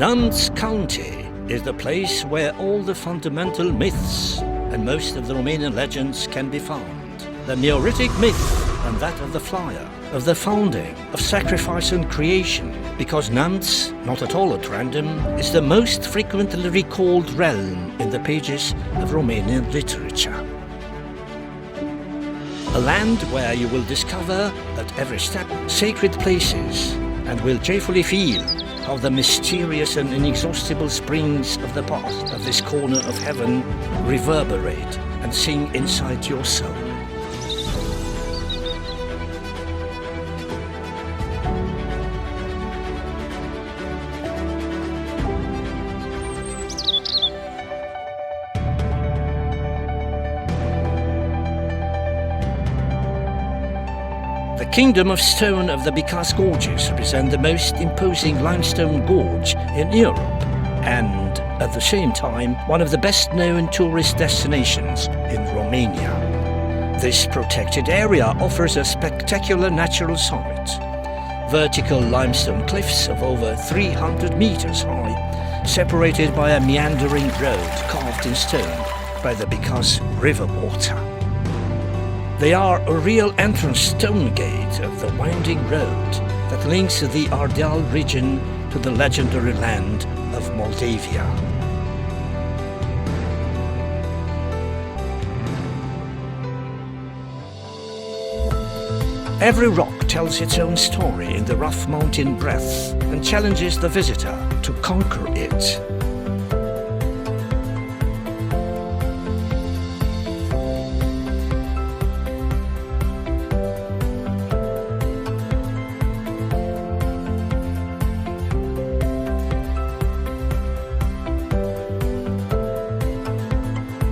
Neamţ County is the place where all the fundamental myths and most of the Romanian legends can be found. The mioritic myth and that of the flyer, of the founding, of sacrifice and creation, because Neamţ, not at all at random, is the most frequently recalled realm in the pages of Romanian literature. A land where you will discover, at every step, sacred places and will joyfully feel how the mysterious and inexhaustible springs of the past of this corner of heaven reverberate and sing inside your soul. The Kingdom of Stone of the Bicaz Gorges represent the most imposing limestone gorge in Europe and, at the same time, one of the best-known tourist destinations in Romania. This protected area offers a spectacular natural sight. Vertical limestone cliffs of over 300 meters high, separated by a meandering road carved in stone by the Bicaz river water. They are a real entrance stone gate of the winding road that links the Ardeal region to the legendary land of Moldavia. Every rock tells its own story in the rough mountain breadth and challenges the visitor to conquer it.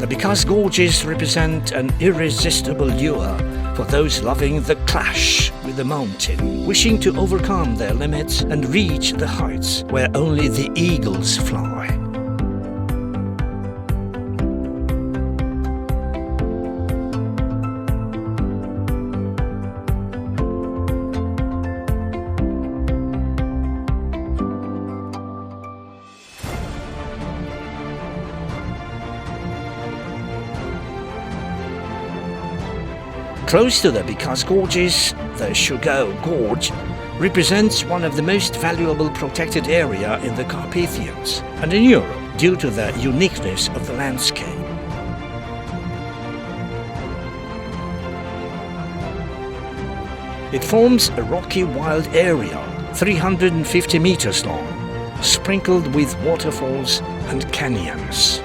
The Bicaz Gorges represent an irresistible lure for those loving the clash with the mountain, wishing to overcome their limits and reach the heights where only the eagles fly. Close to the Bicaz Gorges, the Sugau Gorge represents one of the most valuable protected area in the Carpathians and in Europe due to the uniqueness of the landscape. It forms a rocky wild area, 350 meters long, sprinkled with waterfalls and canyons.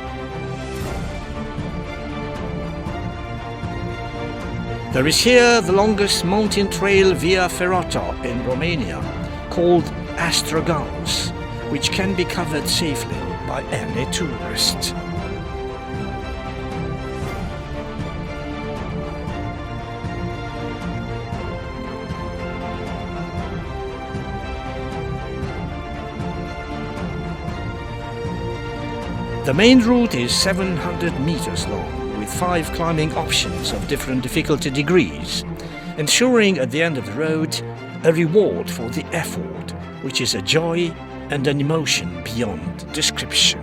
There is here the longest mountain trail via ferrata in Romania, called Astragaus, which can be covered safely by any tourist. The main route is 700 meters long, with 5 climbing options of different difficulty degrees, ensuring at the end of the road a reward for the effort, which is a joy and an emotion beyond description.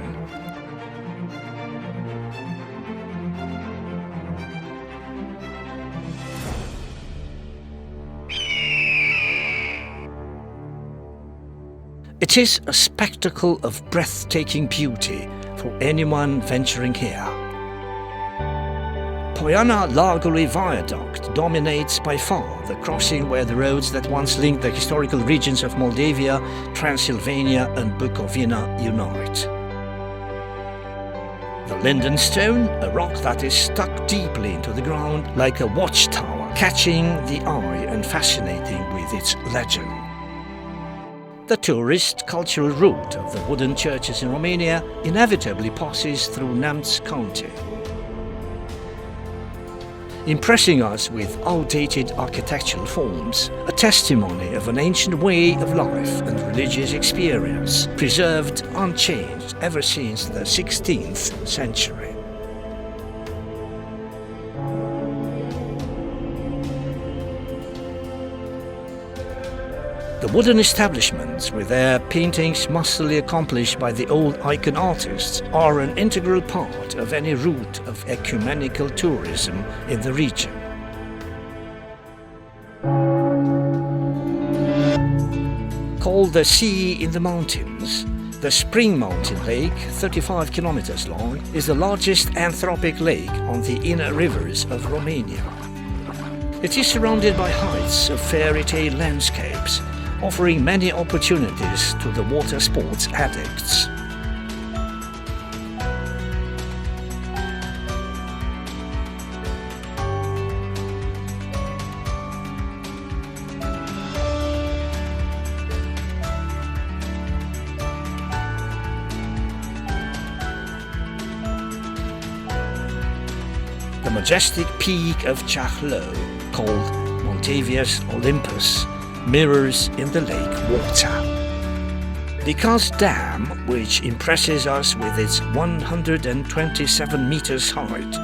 It is a spectacle of breathtaking beauty for anyone venturing here. Poiana Largului Viaduct dominates by far the crossing where the roads that once linked the historical regions of Moldavia, Transylvania and Bucovina unite. The Linden Stone, a rock that is stuck deeply into the ground like a watchtower, catching the eye and fascinating with its legend. The tourist cultural route of the wooden churches in Romania inevitably passes through Neamţ County, impressing us with outdated architectural forms, a testimony of an ancient way of life and religious experience, preserved unchanged ever since the 16th century. The wooden establishments, with their paintings masterly accomplished by the old icon artists, are an integral part of any route of ecumenical tourism in the region. Called the Sea in the Mountains, the Spring Mountain Lake, 35 kilometers long, is the largest anthropic lake on the inner rivers of Romania. It is surrounded by heights of fairy tale landscapes, offering many opportunities to the water sports addicts. The majestic peak of Chahlo, called Moldavia's Olympus, mirrors in the lake water. The Kaz Dam, which impresses us with its 127 meters height,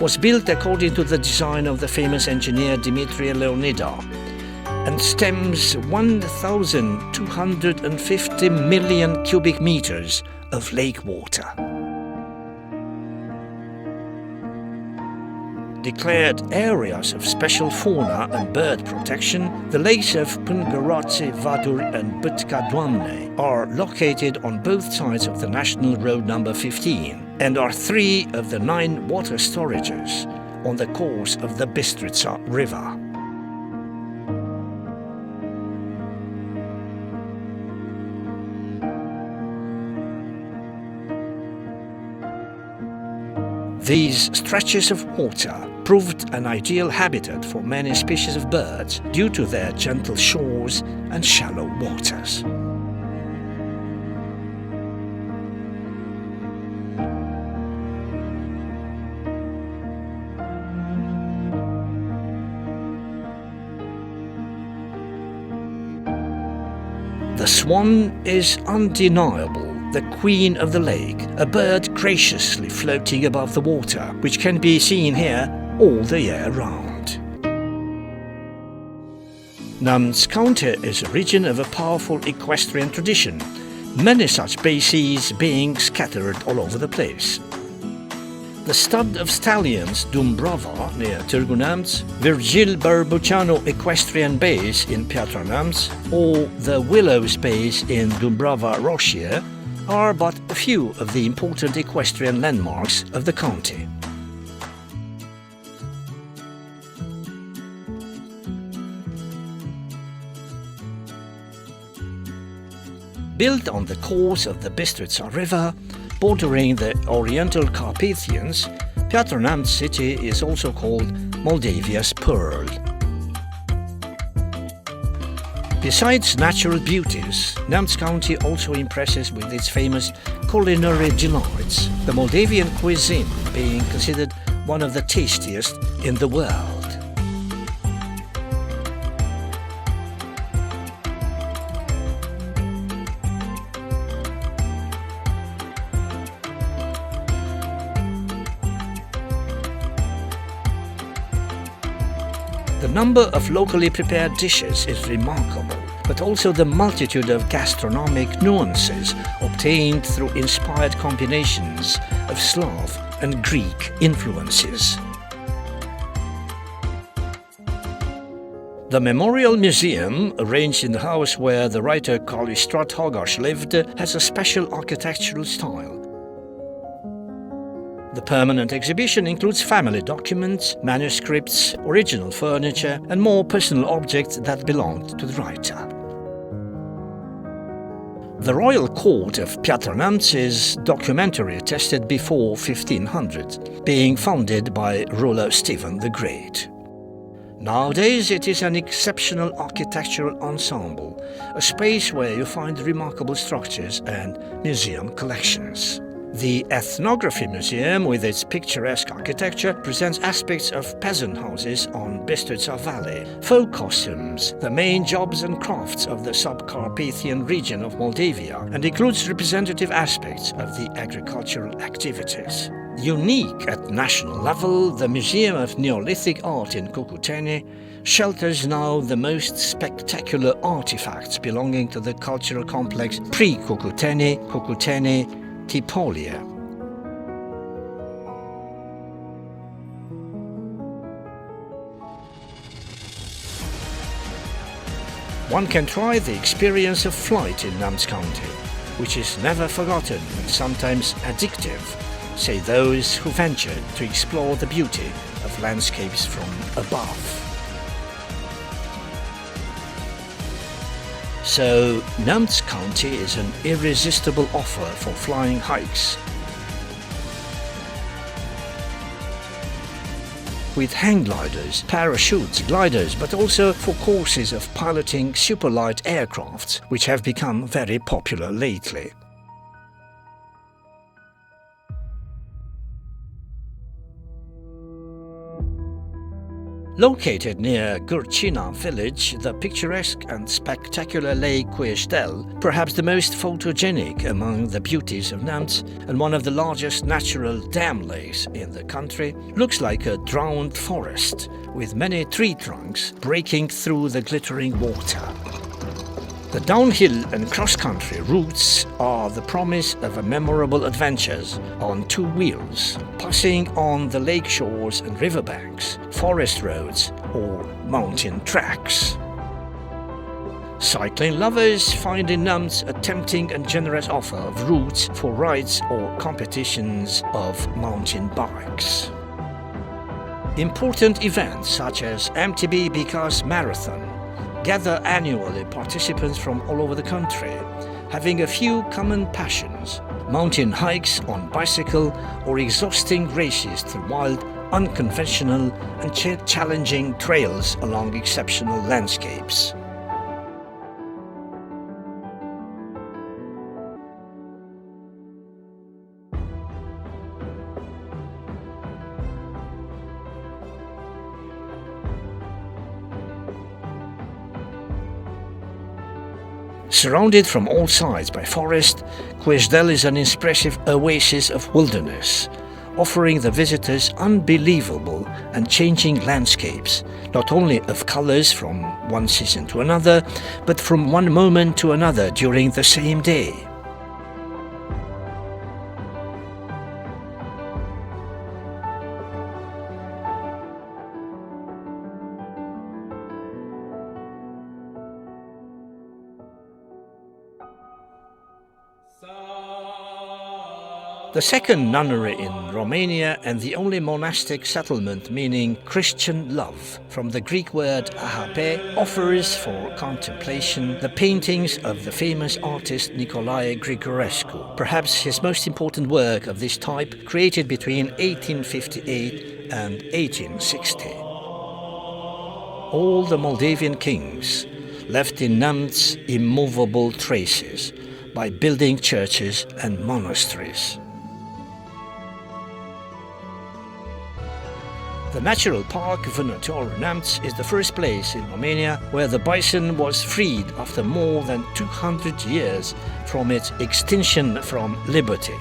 was built according to the design of the famous engineer Dimitri Leonida and stems 1,250 million cubic meters of lake water. Declared areas of special fauna and bird protection, the lakes of Pângaroase, Vadur and Bătca Doamne are located on both sides of the National Road number 15 and are 3 of the 9 water storages on the course of the Bistrița River. These stretches of water proved an ideal habitat for many species of birds due to their gentle shores and shallow waters. The swan is undeniable, the queen of the lake, a bird graciously floating above the water, which can be seen here all the year round. Neamţ County is a region of a powerful equestrian tradition, many such bases being scattered all over the place. The stud of stallions Dumbrava near Târgu Neamț, Virgil Barbuceanu Equestrian Base in Piatra Neamț, or the Willows Base in Dumbrava Roșie are but a few of the important equestrian landmarks of the county. Built on the course of the Bistrița River, bordering the Oriental Carpathians, Piatra Neamț city is also called Moldavia's Pearl. Besides natural beauties, Neamţ County also impresses with its famous culinary delights, the Moldavian cuisine being considered one of the tastiest in the world. The number of locally prepared dishes is remarkable, but also the multitude of gastronomic nuances obtained through inspired combinations of Slav and Greek influences. The Memorial Museum, arranged in the house where the writer Kalistrat Hagash lived, has a special architectural style. The permanent exhibition includes family documents, manuscripts, original furniture, and more personal objects that belonged to the writer. The royal court of Piatra Neamț is documentary attested before 1500, being founded by ruler Stephen the Great. Nowadays it is an exceptional architectural ensemble, a space where you find remarkable structures and museum collections. The Ethnography Museum, with its picturesque architecture, presents aspects of peasant houses on Bistrița Valley, folk costumes, the main jobs and crafts of the sub-Carpathian region of Moldavia, and includes representative aspects of the agricultural activities. Unique at national level, the Museum of Neolithic Art in Cucuteni shelters now the most spectacular artifacts belonging to the cultural complex pre-Cucuteni, Cucuteni, Tipolia. One can try the experience of flight in Neamţ County, which is never forgotten and sometimes addictive, say those who ventured to explore the beauty of landscapes from above. So, Neamţ County is an irresistible offer for flying hikes, with hang gliders, parachutes, gliders, but also for courses of piloting superlight aircrafts, which have become very popular lately. Located near Gurcina village, the picturesque and spectacular Lake Cuișdel, perhaps the most photogenic among the beauties of Neamţ and one of the largest natural dam lakes in the country, looks like a drowned forest with many tree trunks breaking through the glittering water. The downhill and cross-country routes are the promise of a memorable adventures on two wheels, passing on the lake shores and riverbanks, forest roads or mountain tracks. Cycling lovers find in Neamţ a tempting and generous offer of routes for rides or competitions of mountain bikes. Important events such as MTB Bicas Marathon gather annually participants from all over the country, having a few common passions: mountain hikes on bicycle or exhausting races through wild, unconventional and challenging trails along exceptional landscapes. Surrounded from all sides by forest, Cuișdel is an impressive oasis of wilderness, offering the visitors unbelievable and changing landscapes, not only of colors from one season to another, but from one moment to another during the same day. The second nunnery in Romania and the only monastic settlement meaning Christian love, from the Greek word agape, offers for contemplation the paintings of the famous artist Nicolae Grigorescu, perhaps his most important work of this type, created between 1858 and 1860. All the Moldavian kings left in Neamț immovable traces by building churches and monasteries. The natural park Vânătorul Neamț is the first place in Romania where the bison was freed after more than 200 years from its extinction from liberty.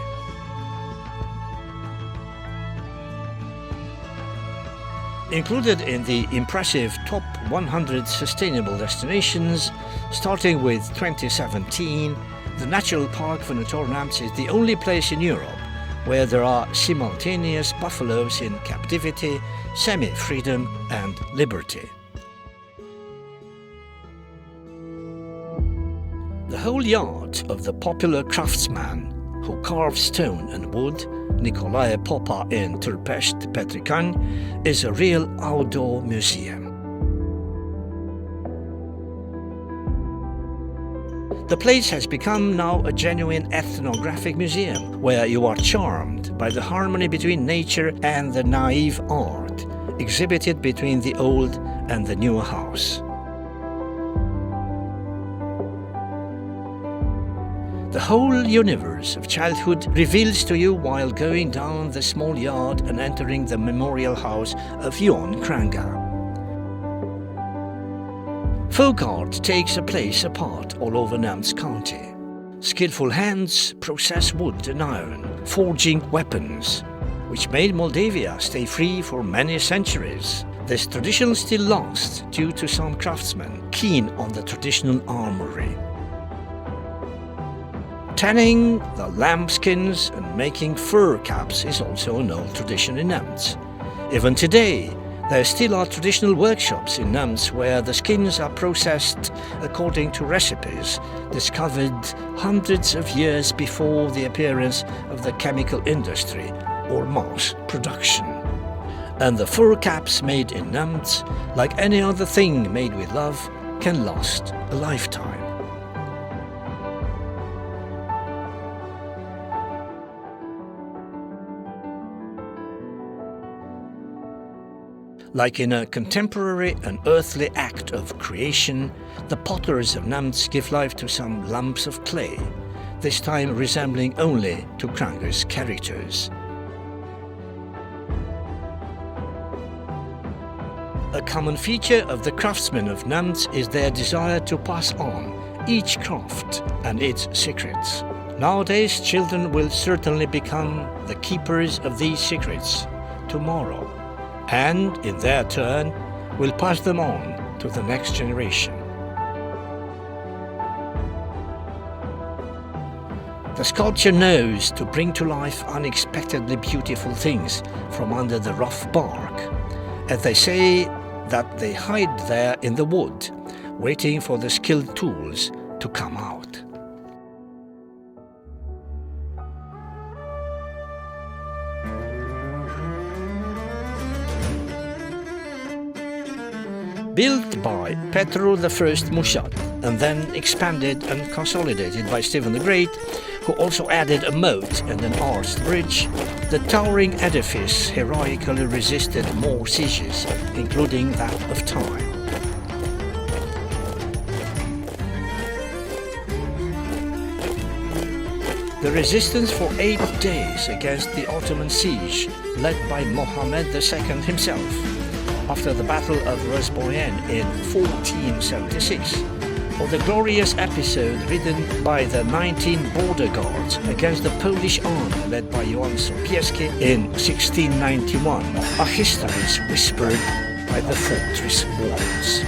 Included in the impressive top 100 sustainable destinations, starting with 2017, the Natural Park Vânătorul Neamț is the only place in Europe where there are simultaneous buffaloes in captivity, semi-freedom and liberty. The whole yard of the popular craftsman who carves stone and wood, Nicolae Popa in Târpești, Petricani, is a real outdoor museum. The place has become now a genuine ethnographic museum where you are charmed by the harmony between nature and the naive art exhibited between the old and the newer house. The whole universe of childhood reveals to you while going down the small yard and entering the memorial house of Ion Cranga. Folk art takes a place apart all over Neamţ County. Skillful hands process wood and iron, forging weapons, which made Moldavia stay free for many centuries. This tradition still lasts due to some craftsmen keen on the traditional armory. Tanning the lambskins and making fur caps is also an old tradition in Neamţ. Even today, there still are traditional workshops in Neamţ where the skins are processed according to recipes discovered hundreds of years before the appearance of the chemical industry or mass production. And the fur caps made in Neamţ, like any other thing made with love, can last a lifetime. Like in a contemporary and earthly act of creation, the potters of Neamţ give life to some lumps of clay, this time resembling only to Kranger's characters. A common feature of the craftsmen of Neamţ is their desire to pass on each craft and its secrets. Nowadays, children will certainly become the keepers of these secrets tomorrow, and in their turn will pass them on to the next generation. The sculpture knows to bring to life unexpectedly beautiful things from under the rough bark, and they say that they hide there in the wood, waiting for the skilled tools to come out. Built by Pentru I Mușat and then expanded and consolidated by Stephen the Great, who also added a moat and an arched bridge, the towering edifice heroically resisted more sieges, including that of time. The resistance for 8 days against the Ottoman siege, led by Mohammed II himself, after the Battle of Rozbojen in 1476, or the glorious episode ridden by the 19 border guards against the Polish army led by Johann Sobieski in 1691, are histories whispered by the fortress walls.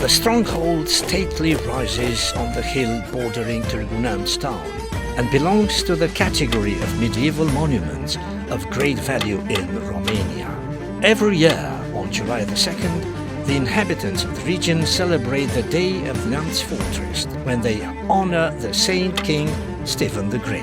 The stronghold stately rises on the hill bordering Târgu Neamț town and belongs to the category of medieval monuments of great value in Romania. Every year, on July the 2nd, the inhabitants of the region celebrate the Day of Neamț Fortress, when they honor the Saint King Stephen the Great.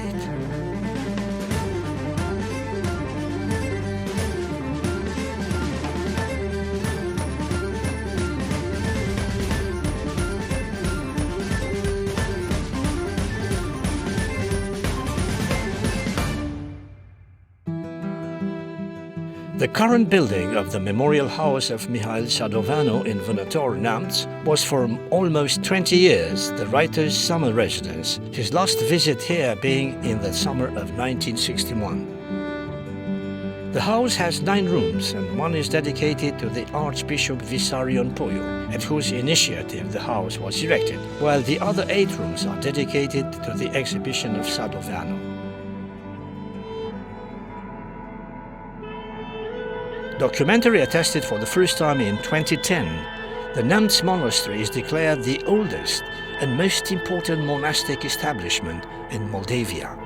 The current building of the memorial house of Mihail Sadovanu in Vânător, Neamţ, was for almost 20 years the writer's summer residence, his last visit here being in the summer of 1961. The house has 9 rooms, and one is dedicated to the Archbishop Vissarion Puiu, at whose initiative the house was erected, while the other 8 rooms are dedicated to the exhibition of Sadovanu. Documentary attested for the first time in 2010, the Neamţ Monastery is declared the oldest and most important monastic establishment in Moldavia.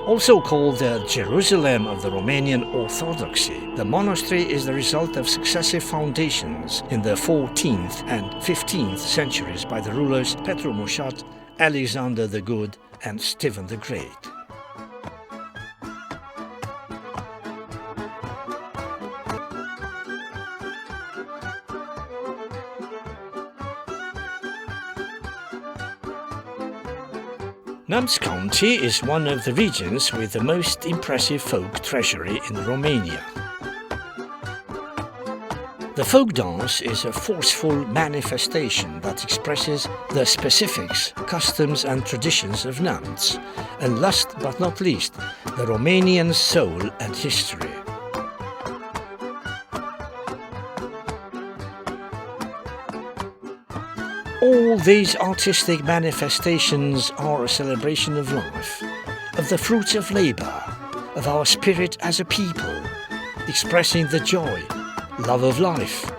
Also called the Jerusalem of the Romanian Orthodoxy, the monastery is the result of successive foundations in the 14th and 15th centuries by the rulers Petru Mușat, Alexander the Good, and Stephen the Great. Neamț County is one of the regions with the most impressive folk treasury in Romania. The folk dance is a forceful manifestation that expresses the specifics, customs and traditions of Neamţ, and last but not least, the Romanian soul and history. All these artistic manifestations are a celebration of life, of the fruits of labour, of our spirit as a people, expressing the joy, love of life,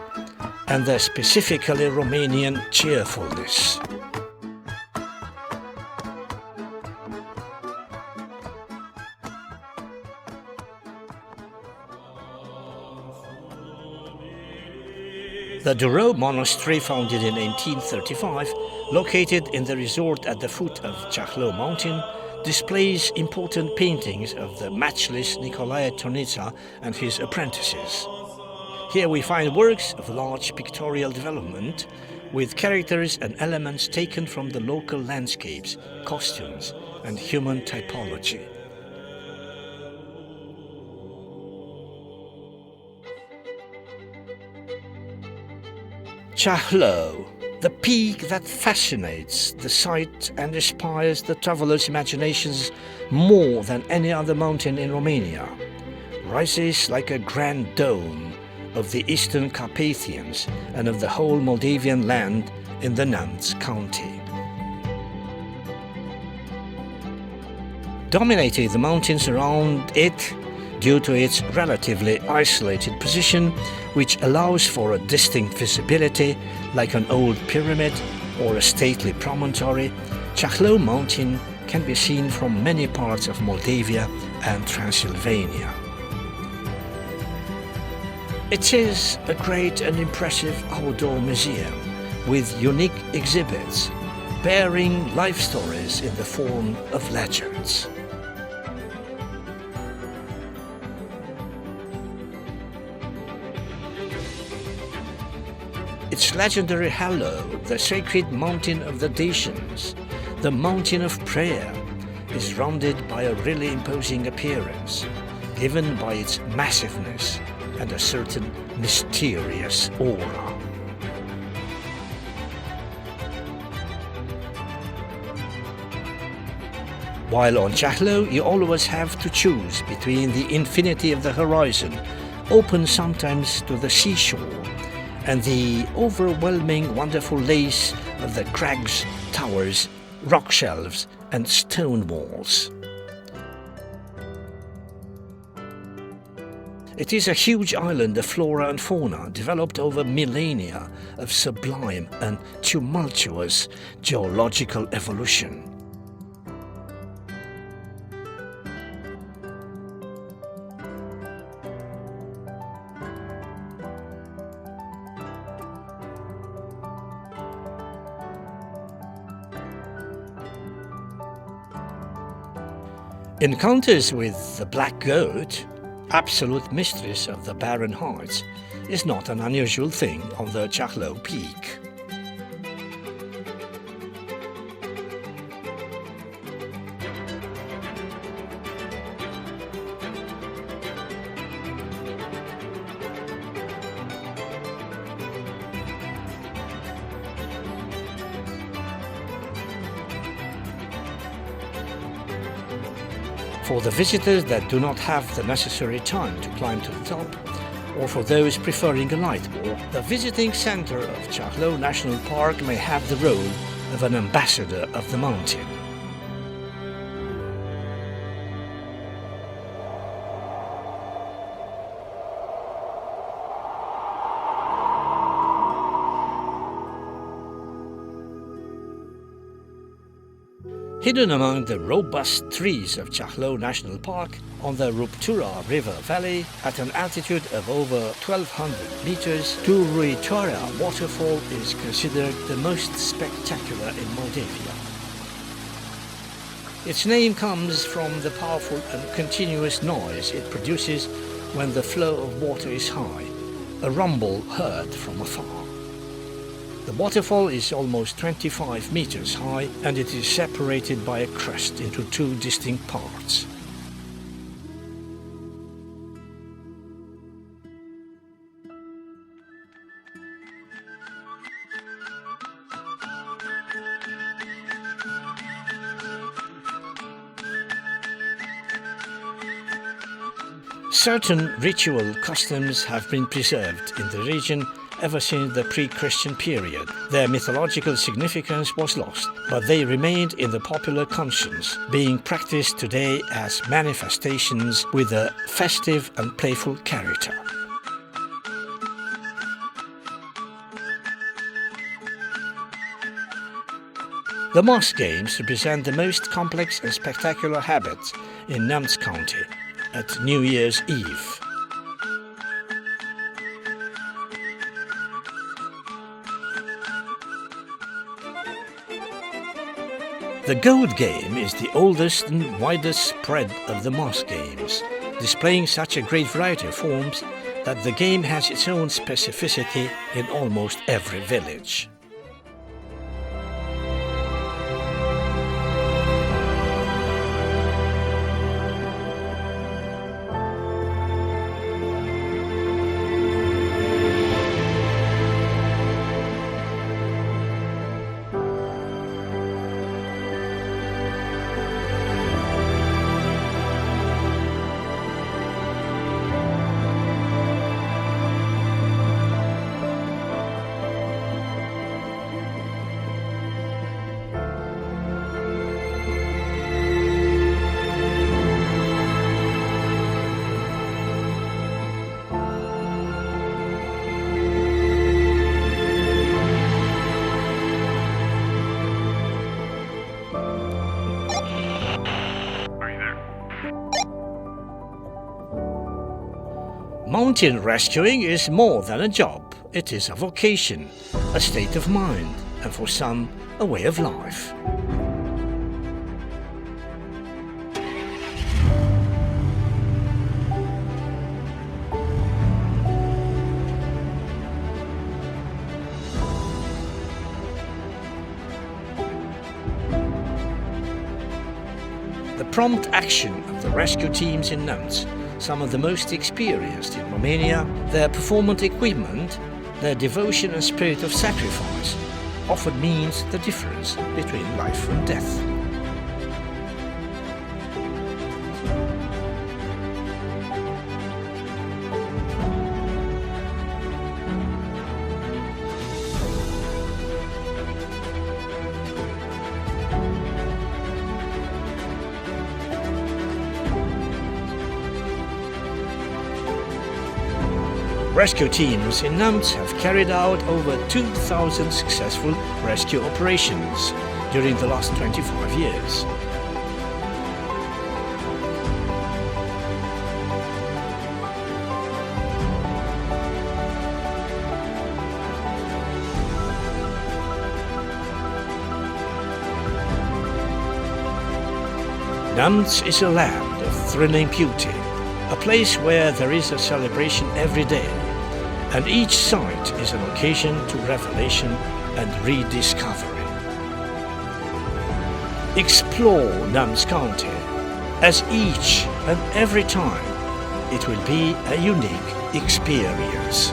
and the specifically Romanian cheerfulness. The Duro monastery, founded in 1835, located in the resort at the foot of Ceahlău mountain, displays important paintings of the matchless Nicolae Tonița and his apprentices. Here we find works of large pictorial development, with characters and elements taken from the local landscapes, costumes, and human typology. Ceahlău, the peak that fascinates the sight and inspires the traveller's imaginations more than any other mountain in Romania, rises like a grand dome of the Eastern Carpathians and of the whole Moldavian land in the Neamț county. Dominating the mountains around it due to its relatively isolated position, which allows for a distinct visibility like an old pyramid or a stately promontory, Ceahlău mountain can be seen from many parts of Moldavia and Transylvania. It is a great and impressive outdoor museum with unique exhibits bearing life stories in the form of legends. Its legendary Halleu, the sacred mountain of the Dacians, the mountain of prayer, is rounded by a really imposing appearance, given by its massiveness and a certain mysterious aura. While on Ceahlău, you always have to choose between the infinity of the horizon, open sometimes to the seashore, and the overwhelming wonderful lace of the crags, towers, rock shelves and stone walls. It is a huge island of flora and fauna developed over millennia of sublime and tumultuous geological evolution. Encounters with the black goat, absolute mistress of the barren heights, is not an unusual thing on the Ceahlău peak. For the visitors that do not have the necessary time to climb to the top, or for those preferring a night walk, the visiting center of Ceahlău National Park may have the role of an ambassador of the mountain. Hidden among the robust trees of Ceahlău National Park on the Ruptura River Valley at an altitude of over 1,200 meters, Zburătorului waterfall is considered the most spectacular in Moldavia. Its name comes from the powerful and continuous noise it produces when the flow of water is high, a rumble heard from afar. The waterfall is almost 25 meters high and it is separated by a crest into two distinct parts. Certain ritual customs have been preserved in the region ever since the pre-Christian period. Their mythological significance was lost, but they remained in the popular conscience, being practiced today as manifestations with a festive and playful character. The mask games represent the most complex and spectacular habits in Neamţ County at New Year's Eve. The goat game is the oldest and widest spread of the mask games, displaying such a great variety of forms that the game has its own specificity in almost every village. Mountain rescuing is more than a job. It is a vocation, a state of mind, and for some, a way of life. The prompt action of the rescue teams in Neamţ, some of the most experienced in Romania, their performance equipment, their devotion and spirit of sacrifice often means the difference between life and death. Rescue teams in Neamţ have carried out over 2,000 successful rescue operations during the last 25 years. Neamţ is a land of thrilling beauty, a place where there is a celebration every day, and each site is an occasion to revelation and rediscovery. Explore Neamţ County, as each and every time it will be a unique experience.